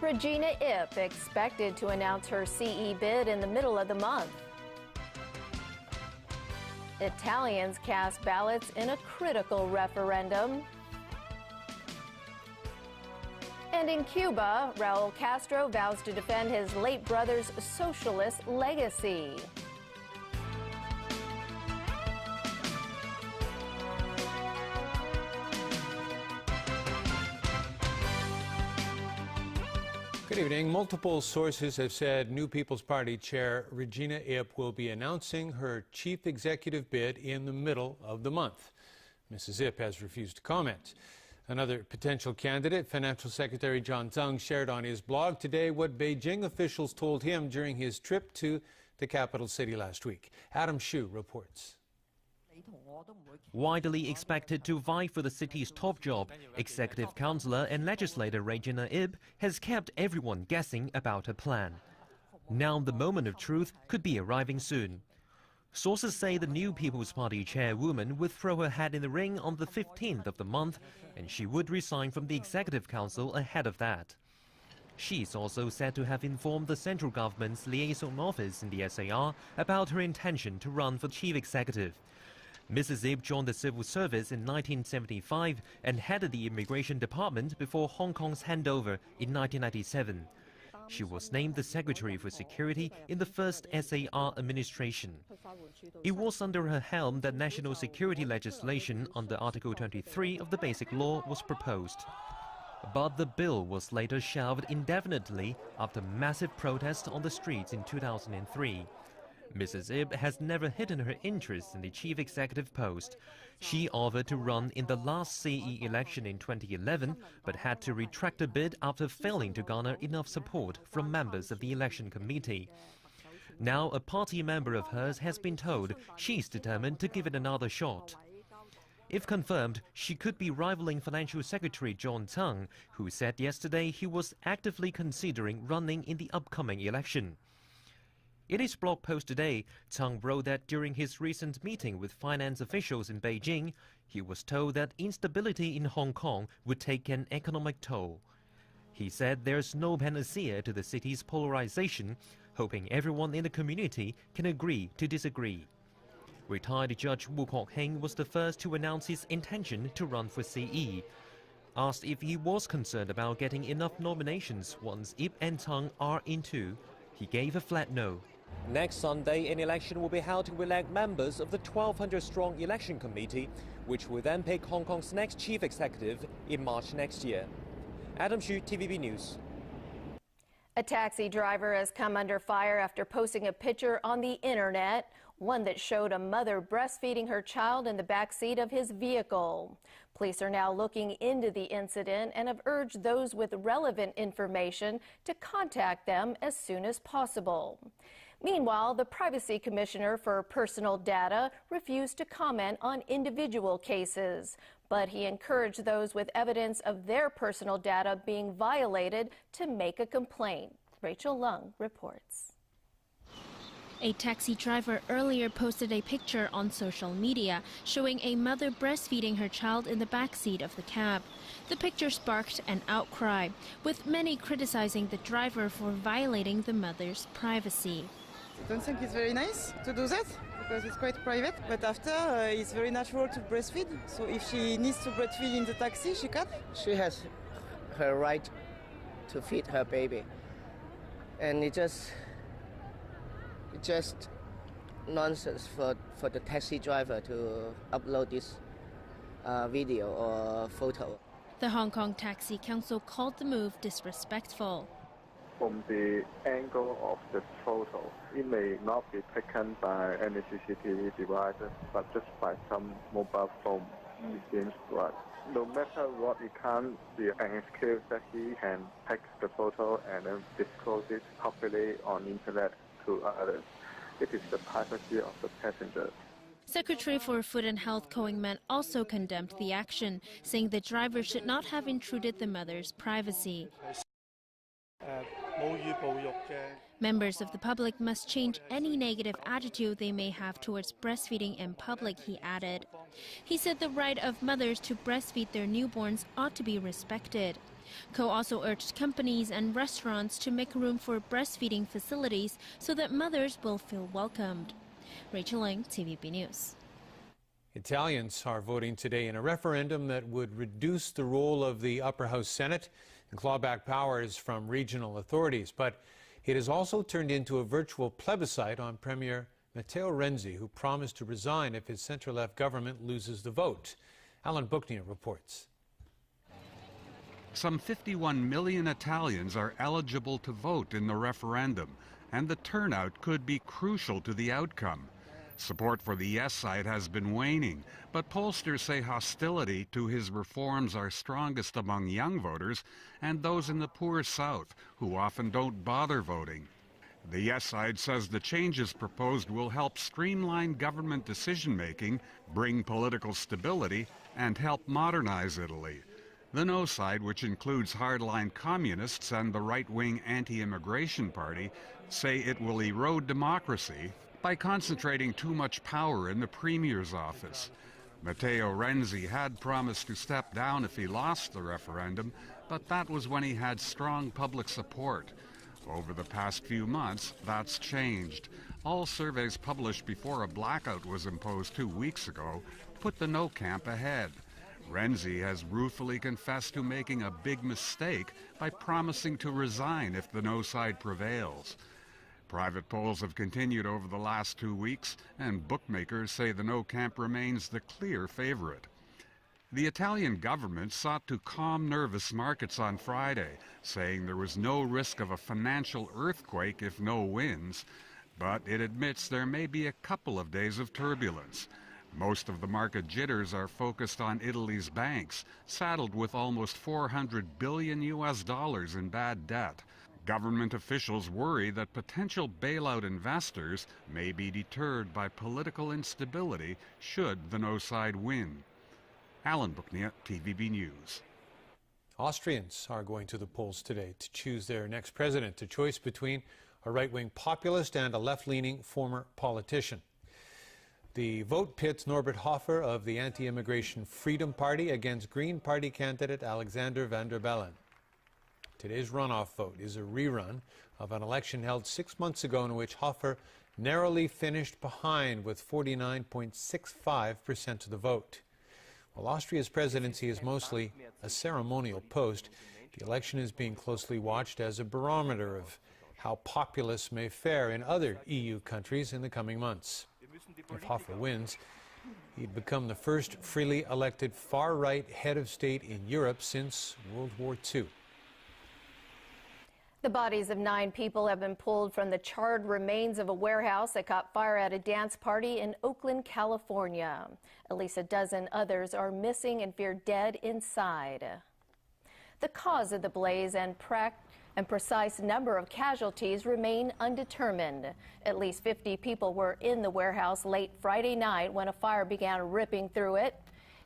Regina Ip expected to announce her CE bid in the middle of the month. Italians cast ballots in a critical referendum. And in Cuba, Raul Castro vows to defend his late brother's socialist legacy. Good evening. Multiple sources have said New People's Party Chair Regina Ip will be announcing her chief executive bid in the middle of the month. Mrs. Ip has refused to comment. Another potential candidate, Financial Secretary John Tsang, shared on his blog today what Beijing officials told him during his trip to the capital city last week. Adam Shu reports. Widely expected to vie for the city's top job, executive councillor and legislator Regina Ip has kept everyone guessing about her plan. Now the moment of truth could be arriving soon. Sources say the New People's Party chairwoman would throw her hat in the ring on the 15th of the month, and she would resign from the executive council ahead of that. She's also said to have informed the central government's liaison office in the SAR about her intention to run for chief executive. Mrs. Ip joined the civil service in 1975 and headed the immigration department before Hong Kong's handover in 1997. She was named the Secretary for Security in the first SAR administration. It was under her helm that national security legislation under Article 23 of the Basic Law was proposed. But the bill was later shelved indefinitely after massive protests on the streets in 2003. Mrs. Ip has never hidden her interest in the chief executive post. She offered to run in the last CE election in 2011, but had to retract a bid after failing to garner enough support from members of the election committee. Now a party member of hers has been told she's determined to give it another shot. If confirmed, she could be rivaling Financial Secretary John Tsang, who said yesterday he was actively considering running in the upcoming election. In his blog post today, Tsang wrote that during his recent meeting with finance officials in Beijing, he was told that instability in Hong Kong would take an economic toll. He said there's no panacea to the city's polarization, hoping everyone in the community can agree to disagree. Retired Judge Wu Kok-heng was the first to announce his intention to run for CE. Asked if he was concerned about getting enough nominations once Ip and Tsang are in two, he gave a flat no. Next Sunday, an election will be held to elect members of the 1,200-strong election committee, which will then pick Hong Kong's next chief executive in March next year. Adam Xu, TVB News. A taxi driver has come under fire after posting a picture on the internet, one that showed a mother breastfeeding her child in the backseat of his vehicle. Police are now looking into the incident and have urged those with relevant information to contact them as soon as possible. Meanwhile, the Privacy Commissioner for Personal Data refused to comment on individual cases, but he encouraged those with evidence of their personal data being violated to make a complaint. Rachel Lung reports. A taxi driver earlier posted a picture on social media showing a mother breastfeeding her child in the backseat of the cab. The picture sparked an outcry, with many criticizing the driver for violating the mother's privacy. I don't think it's very nice to do that because it's quite private, but after it's very natural to breastfeed. So if she needs to breastfeed in the taxi, she can. She has her right to feed her baby, and it's just nonsense for the taxi driver to upload this video or photo. The Hong Kong Taxi Council called the move disrespectful. From the angle of the photo, it may not be taken by any CCTV device, but just by some mobile phone, it seems to us. No matter what, it can't be an excuse that he can take the photo and then disclose it publicly on internet to others. It is the privacy of the passenger. Secretary for Food and Health Ko Ing-man also condemned the action, saying the driver should not have intruded the mother's privacy. Members of the public must change any negative attitude they may have towards breastfeeding in public, he added. He said the right of mothers to breastfeed their newborns ought to be respected. Ko also urged companies and restaurants to make room for breastfeeding facilities so that mothers will feel welcomed. Rachel Ling, TVB News. Italians are voting today in a referendum that would reduce the role of the upper house Senate and claw back powers from regional authorities. But it has also turned into a virtual plebiscite on Premier Matteo Renzi, who promised to resign if his center-left government loses the vote. Alan Booknier reports. Some 51 million Italians are eligible to vote in the referendum, and the turnout could be crucial to the outcome. Support for the yes side has been waning, but pollsters say hostility to his reforms are strongest among young voters and those in the poor South, who often don't bother voting. The yes side says the changes proposed will help streamline government decision-making, bring political stability, and help modernize Italy. The no side, which includes hardline communists and the right-wing anti-immigration party, say it will erode democracy by concentrating too much power in the premier's office. Matteo Renzi had promised to step down if he lost the referendum, but that was when he had strong public support. Over the past few months, that's changed. All surveys published before a blackout was imposed 2 weeks ago put the no camp ahead. Renzi has ruefully confessed to making a big mistake by promising to resign if the no side prevails. Private polls have continued over the last 2 weeks, and bookmakers say the no camp remains the clear favorite. The Italian government sought to calm nervous markets on Friday, saying there was no risk of a financial earthquake if no wins, but it admits there may be a couple of days of turbulence. Most of the market jitters are focused on Italy's banks, saddled with almost $400 billion in bad debt. Government officials worry that potential bailout investors may be deterred by political instability should the no side win. Alan Booknier, TVB News. Austrians are going to the polls today to choose their next president, a choice between a right-wing populist and a left-leaning former politician. The vote pits Norbert Hofer of the anti-immigration Freedom Party against Green Party candidate Alexander Van der Bellen. Today's runoff vote is a rerun of an election held 6 months ago in which Hofer narrowly finished behind with 49.65% of the vote. While Austria's presidency is mostly a ceremonial post, the election is being closely watched as a barometer of how populists may fare in other EU countries in the coming months. If Hofer wins, he'd become the first freely elected far-right head of state in Europe since World War II. The bodies of 9 people have been pulled from the charred remains of a warehouse that caught fire at a dance party in Oakland, California. At least a dozen others are missing and feared dead inside. The cause of the blaze and precise number of casualties remain undetermined. At least 50 people were in the warehouse late Friday night when a fire began ripping through it.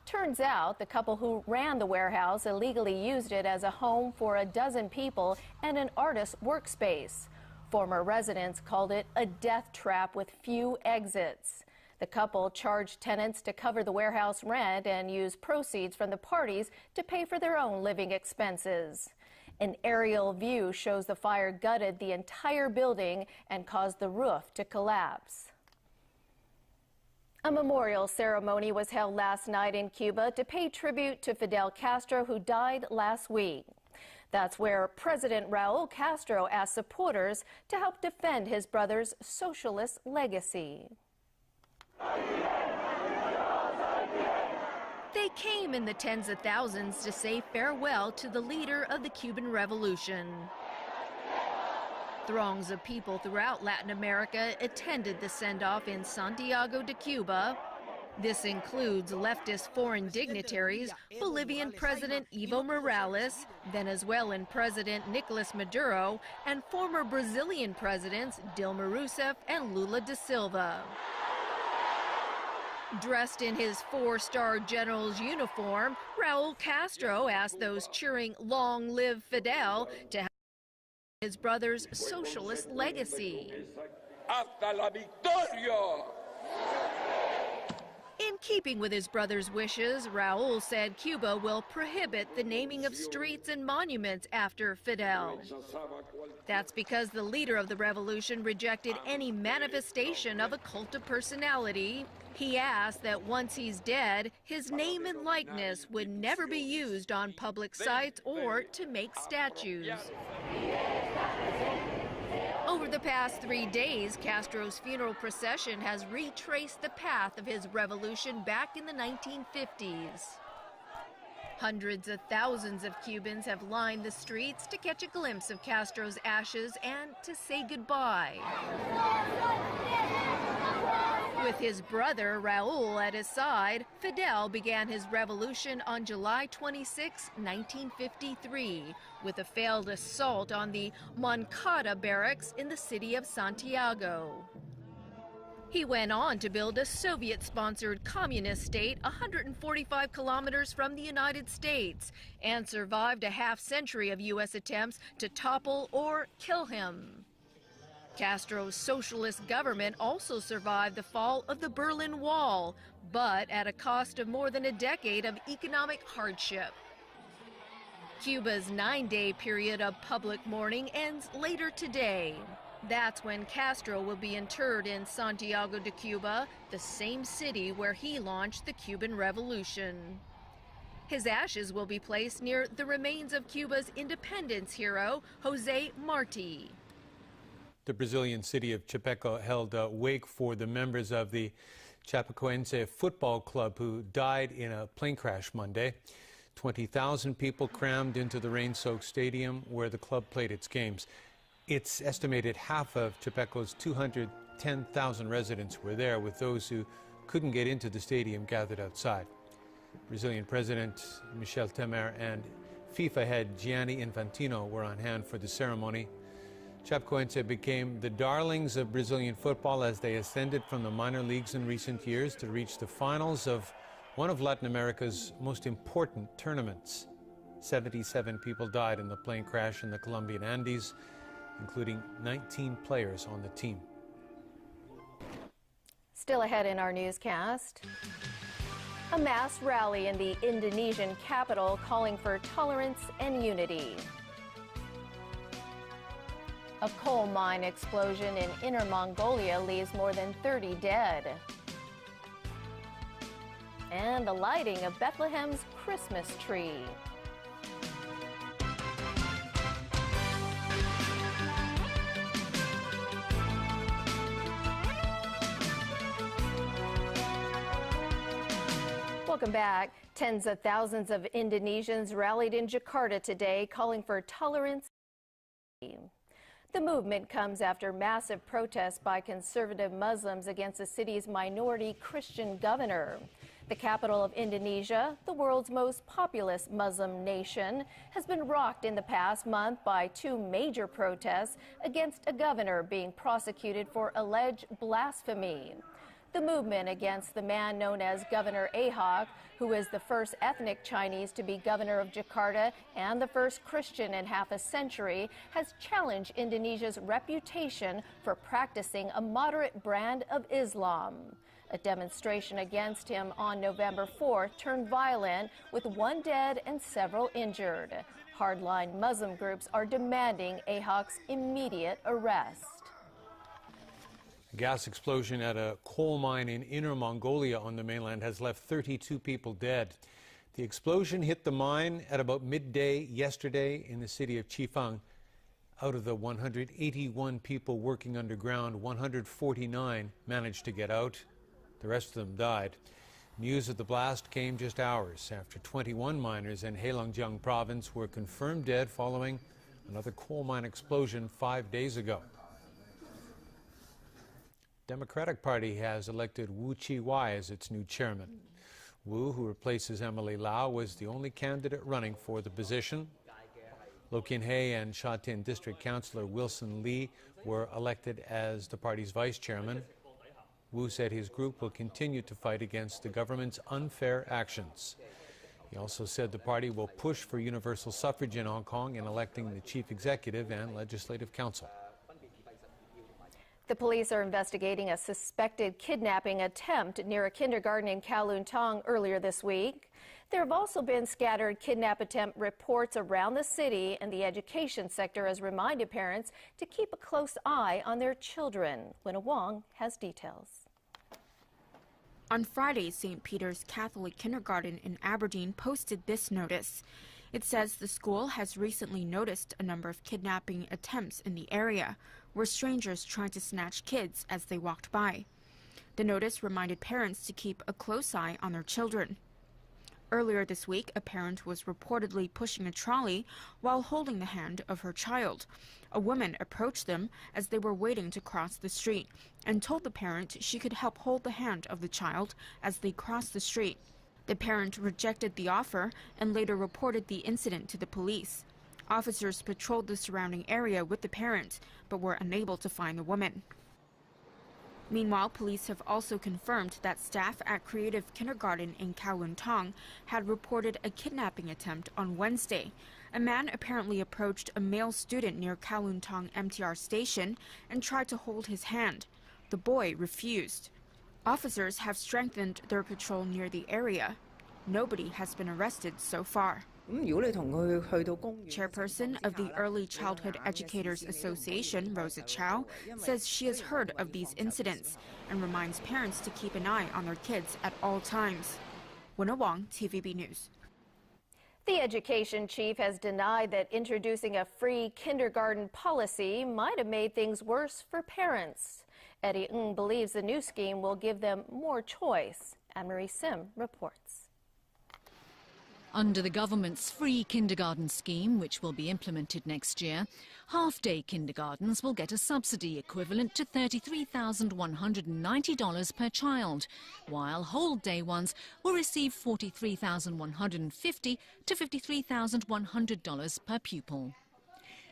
Turns out the couple who ran the warehouse illegally used it as a home for a dozen people and an artist's workspace. Former residents called it a death trap with few exits. The couple charged tenants to cover the warehouse rent and use proceeds from the parties to pay for their own living expenses. An aerial view shows the fire gutted the entire building and caused the roof to collapse. A memorial ceremony was held last night in Cuba to pay tribute to Fidel Castro, who died last week. That's where President Raul Castro asked supporters to help defend his brother's socialist legacy. They came in the tens of thousands to say farewell to the leader of the Cuban Revolution. Throngs of people throughout Latin America attended the send-off in Santiago de Cuba. This includes leftist foreign dignitaries, Bolivian President Evo Morales, Venezuelan President Nicolas Maduro, and former Brazilian Presidents Dilma Rousseff and Lula da Silva. Dressed in his 4-star general's uniform, Raul Castro asked those cheering "Long live Fidel" to his brother's socialist legacy. Hasta la victoria! In keeping with his brother's wishes, Raul said Cuba will prohibit the naming of streets and monuments after Fidel. That's because the leader of the revolution rejected any manifestation of a cult of personality. He asked that once he's dead, his name and likeness would never be used on public sites or to make statues. Over the past 3 days, Castro's funeral procession has retraced the path of his revolution back in the 1950s. Hundreds of thousands of Cubans have lined the streets to catch a glimpse of Castro's ashes and to say goodbye. With his brother Raul at his side, Fidel began his revolution on July 26, 1953, with a failed assault on the Moncada barracks in the city of Santiago. He went on to build a Soviet-sponsored communist state 145 kilometers from the United States and survived a half-century of U.S. attempts to topple or kill him. Castro's socialist government also survived the fall of the Berlin Wall, but at a cost of more than a decade of economic hardship. Cuba's 9-day period of public mourning ends later today. That's when Castro will be interred in Santiago de Cuba, the same city where he launched the Cuban Revolution. His ashes will be placed near the remains of Cuba's independence hero, José Martí. The Brazilian city of Chapecó held a wake for the members of the Chapecoense Football Club who died in a plane crash Monday. 20,000 people crammed into the rain-soaked stadium where the club played its games. It's estimated half of Chapecó's 210,000 residents were there, with those who couldn't get into the stadium gathered outside. Brazilian President Michel Temer and FIFA head Gianni Infantino were on hand for the ceremony. Chapecoense became the darlings of Brazilian football as they ascended from the minor leagues in recent years to reach the finals of one of Latin America's most important tournaments. 77 people died in the plane crash in the Colombian Andes, including 19 players on the team. Still ahead in our newscast, a mass rally in the Indonesian capital calling for tolerance and unity. A coal mine explosion in Inner Mongolia leaves more than 30 dead. And the lighting of Bethlehem's Christmas tree. Welcome back. Tens of thousands of Indonesians rallied in Jakarta today calling for tolerance. The movement comes after massive protests by conservative Muslims against the city's minority Christian governor. The capital of Indonesia, the world's most populous Muslim nation, has been rocked in the past month by two major protests against a governor being prosecuted for alleged blasphemy. The movement against the man known as Governor Ahok, who is the first ethnic Chinese to be governor of Jakarta and the first Christian in half a century, has challenged Indonesia's reputation for practicing a moderate brand of Islam. A demonstration against him on November 4th turned violent, with one dead and several injured. Hardline Muslim groups are demanding Ahok's immediate arrest. A gas explosion at a coal mine in Inner Mongolia on the mainland has left 32 people dead. The explosion hit the mine at about midday yesterday in the city of Chifang. Out of the 181 people working underground, 149 managed to get out. The rest of them died. News of the blast came just hours after 21 miners in Heilongjiang province were confirmed dead following another coal mine explosion 5 days ago. Democratic Party has elected Wu Chi-wai as its new chairman. Wu, who replaces Emily Lau, was the only candidate running for the position. Lo Kin-hei and Sha Tin District Councillor Wilson Lee were elected as the party's vice chairman. Wu said his group will continue to fight against the government's unfair actions. He also said the party will push for universal suffrage in Hong Kong and electing the chief executive and legislative council. The police are investigating a suspected kidnapping attempt near a kindergarten in Kowloon Tong earlier this week. There have also been scattered kidnap attempt reports around the city, and the education sector has reminded parents to keep a close eye on their children. Winna Wong has details. On Friday, St. Peter's Catholic Kindergarten in Aberdeen posted this notice. It says the school has recently noticed a number of kidnapping attempts in the area, where strangers tried to snatch kids as they walked by. The notice reminded parents to keep a close eye on their children. Earlier this week, a parent was reportedly pushing a trolley while holding the hand of her child. A woman approached them as they were waiting to cross the street and told the parent she could help hold the hand of the child as they crossed the street. The parent rejected the offer and later reported the incident to the police. Officers patrolled the surrounding area with the parent, but were unable to find the woman. Meanwhile, police have also confirmed that staff at Creative Kindergarten in Kowloon Tong had reported a kidnapping attempt on Wednesday. A man apparently approached a male student near Kowloon Tong MTR station and tried to hold his hand. The boy refused. Officers have strengthened their patrol near the area. Nobody has been arrested so far. Chairperson of the Early Childhood Educators Association, Rosa Chow, says she has heard of these incidents and reminds parents to keep an eye on their kids at all times. Winna Wong, TVB News. The education chief has denied that introducing a free kindergarten policy might have made things worse for parents. Eddie Ng believes the new scheme will give them more choice. Anne-Marie Sim reports. Under the government's free kindergarten scheme, which will be implemented next year, half-day kindergartens will get a subsidy equivalent to $33,190 per child, while whole-day ones will receive $43,150 to $53,100 per pupil.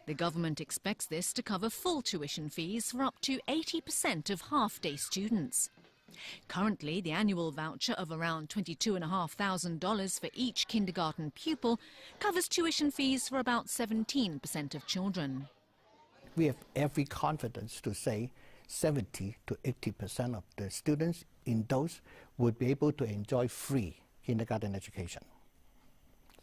The government expects this to cover full tuition fees for up to 80% of half-day students. Currently, the annual voucher of around $22,500 for each kindergarten pupil covers tuition fees for about 17% of children. We have every confidence to say 70 to 80% of the students in those would be able to enjoy free kindergarten education.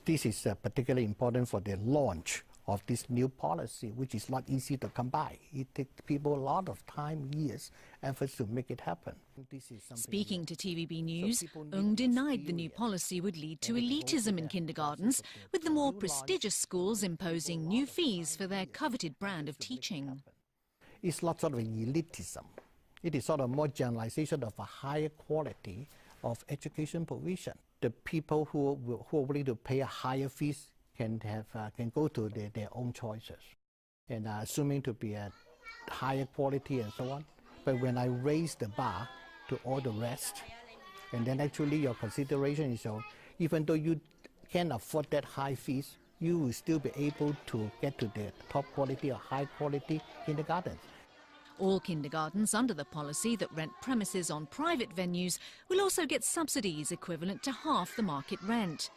This is particularly important for the launch of this new policy, which is not easy to come by. It takes people a lot of time, years, efforts to make it happen. Speaking to TVB News, Ng denied the new policy would lead to elitism in kindergartens, with the more prestigious schools imposing new fees for their coveted brand of teaching. It's not sort of elitism. It is sort of more generalization of a higher quality of education provision. The people who are willing to pay a higher fees can go to their own choices, and assuming to be a higher quality and so on. But when I raise the bar to all the rest, and then actually your consideration is, even though you can't afford that high fees, you will still be able to get to the top quality or high quality kindergarten. All kindergartens under the policy that rent premises on private venues will also get subsidies equivalent to half the market rent.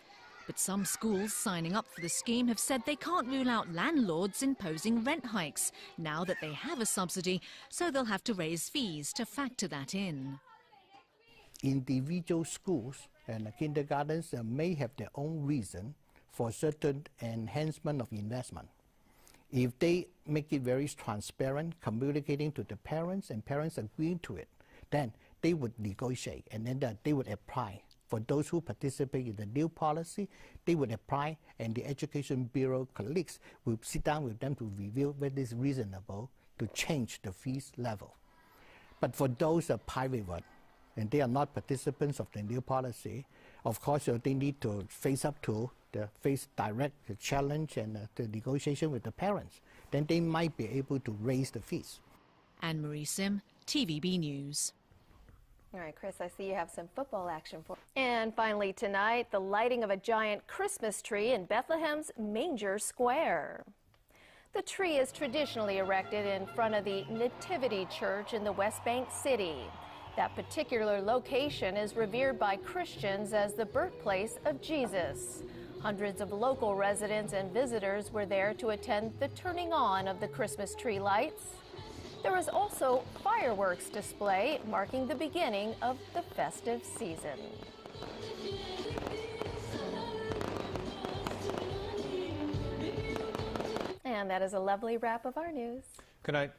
But some schools signing up for the scheme have said they can't rule out landlords imposing rent hikes now that they have a subsidy, so they'll have to raise fees to factor that in. Individual schools and kindergartens may have their own reason for certain enhancement of investment. If they make it very transparent, communicating to the parents, and parents agreeing to it, then they would negotiate, and then they would apply. For those who participate in the new policy, they would apply, and the Education Bureau colleagues will sit down with them to review whether it's reasonable to change the fees level. But for those private ones, and they are not participants of the new policy, of course they need to face direct challenge and the negotiation with the parents. Then they might be able to raise the fees. Anne-Marie Sim, TVB News. All right, Chris, I see you have some football action for us. And finally tonight, the lighting of a giant Christmas tree in Bethlehem's Manger Square. The tree is traditionally erected in front of the Nativity Church in the West Bank city. That particular location is revered by Christians as the birthplace of Jesus. Hundreds of local residents and visitors were there to attend the turning on of the Christmas tree lights. There was also fireworks display marking the beginning of the festive season. And that is a lovely wrap of our news. Good night.